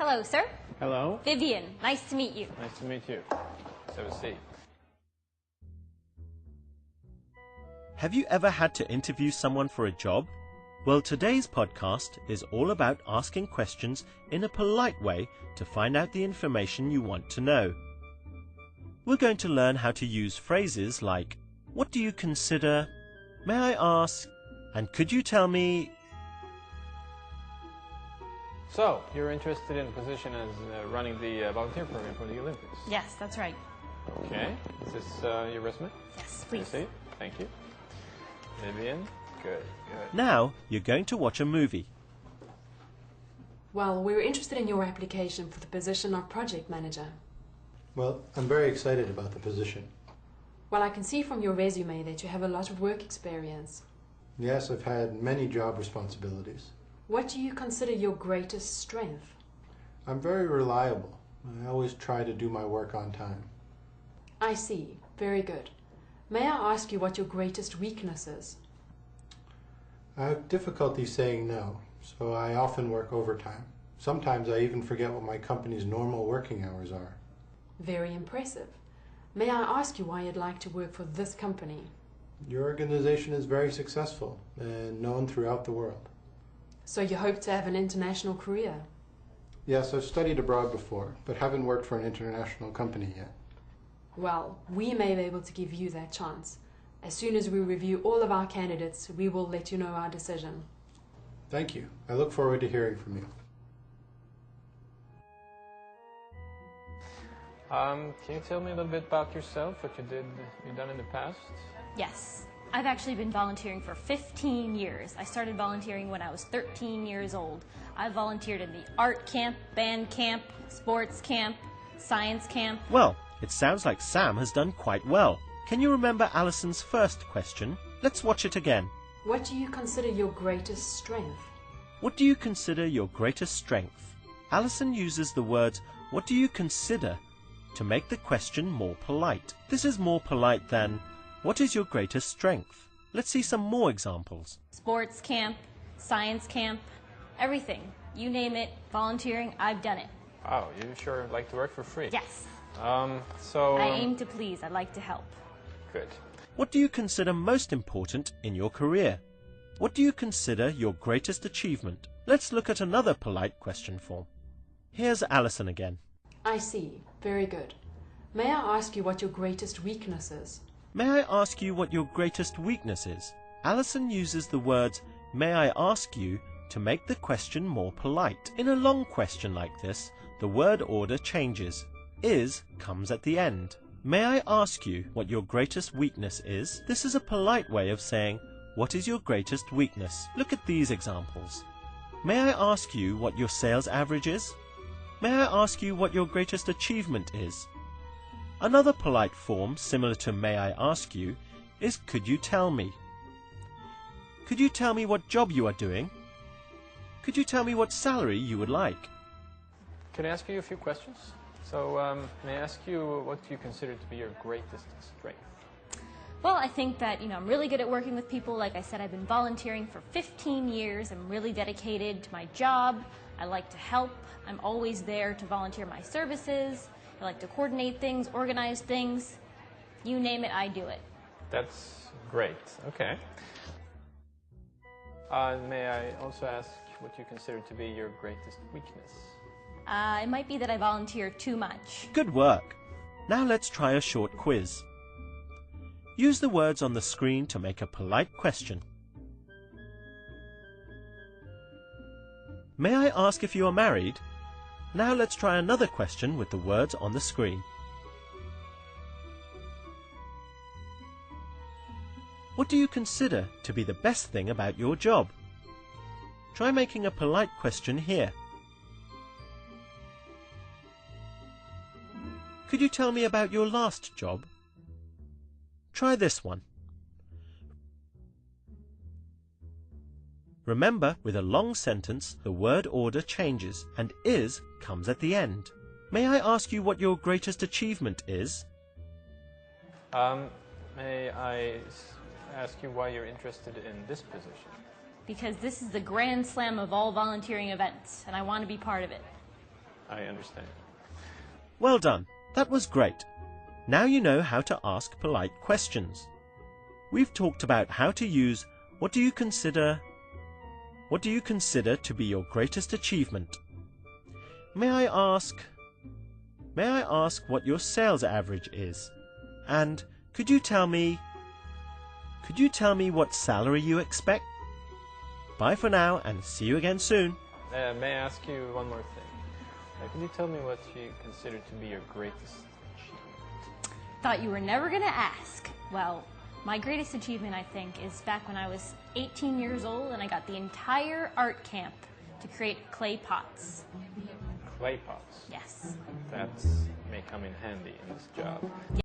Hello, sir. Hello. Vivian, nice to meet you. Nice to meet you. Let's have a seat. Have you ever had to interview someone for a job? Well, today's podcast is all about asking questions in a polite way to find out the information you want to know. We're going to learn how to use phrases like, "What do you consider?" "May I ask?" and "Could you tell me?" So, you're interested in a position as running the volunteer program for the Olympics? Yes, that's right. Okay. Is this your resume? Yes, please. See? Thank you. Vivian? Good. Now you're going to watch a movie. Well, we were interested in your application for the position of project manager. Well, I'm very excited about the position. Well, I can see from your resume that you have a lot of work experience. Yes, I've had many job responsibilities. What do you consider your greatest strength? I'm very reliable. I always try to do my work on time. I see. Very good. May I ask you what your greatest weakness is? I have difficulty saying no, so I often work overtime. Sometimes I even forget what my company's normal working hours are. Very impressive. May I ask you why you'd like to work for this company? Your organization is very successful and known throughout the world. So you hope to have an international career? Yes, I've studied abroad before, but haven't worked for an international company yet. Well, we may be able to give you that chance. As soon as we review all of our candidates, we will let you know our decision. Thank you. I look forward to hearing from you. Can you tell me a little bit about yourself, what you've done in the past? Yes. I've actually been volunteering for 15 years. I started volunteering when I was 13 years old. I volunteered in the art camp, band camp, sports camp, science camp. Well, it sounds like Sam has done quite well. Can you remember Alison's first question? Let's watch it again. What do you consider your greatest strength? What do you consider your greatest strength? Alison uses the words, "What do you consider?" to make the question more polite. This is more polite than, "What is your greatest strength?" Let's see some more examples. Sports camp, science camp, everything. You name it, volunteering, I've done it. Oh, you sure like to work for free? Yes. I I aim to please. I'd like to help. Good. What do you consider most important in your career? What do you consider your greatest achievement? Let's look at another polite question form. Here's Alison again. I see. Very good. May I ask you what your greatest weakness is? May I ask you what your greatest weakness is? Alison uses the words, "May I ask you?" to make the question more polite. In a long question like this, the word order changes. Is comes at the end. May I ask you what your greatest weakness is? This is a polite way of saying, what is your greatest weakness? Look at these examples. May I ask you what your sales average is? May I ask you what your greatest achievement is? Another polite form similar to "May I ask you" is "Could you tell me?" Could you tell me what job you are doing? Could you tell me what salary you would like? Can I ask you a few questions? So, may I ask you what you consider to be your greatest strength? Well, I think that, I'm really good at working with people. Like I said, I've been volunteering for 15 years. I'm really dedicated to my job. I like to help. I'm always there to volunteer my services. I like to coordinate things, organize things. You name it, I do it. That's great. Okay. May I also ask what you consider to be your greatest weakness? It might be that I volunteer too much. Good work. Now let's try a short quiz. Use the words on the screen to make a polite question. May I ask if you are married? Now let's try another question with the words on the screen. What do you consider to be the best thing about your job? Try making a polite question here. Could you tell me about your last job? Try this one. Remember, with a long sentence, the word order changes and "is" comes at the end. May I ask you what your greatest achievement is? May I ask you why you're interested in this position? Because this is the grand slam of all volunteering events, and I want to be part of it. I understand. Well done. That was great. Now you know how to ask polite questions. We've talked about how to use what do you consider to be your greatest achievement? May I ask what your sales average is? And could you tell me what salary you expect? Bye for now and see you again soon. May I ask you one more thing? Can you tell me what you consider to be your greatest achievement? Thought you were never going to ask. Well, my greatest achievement, I think, is back when I was 18 years old and I got the entire art camp to create clay pots. Clay pots? Yes. That may come in handy in this job. Yes.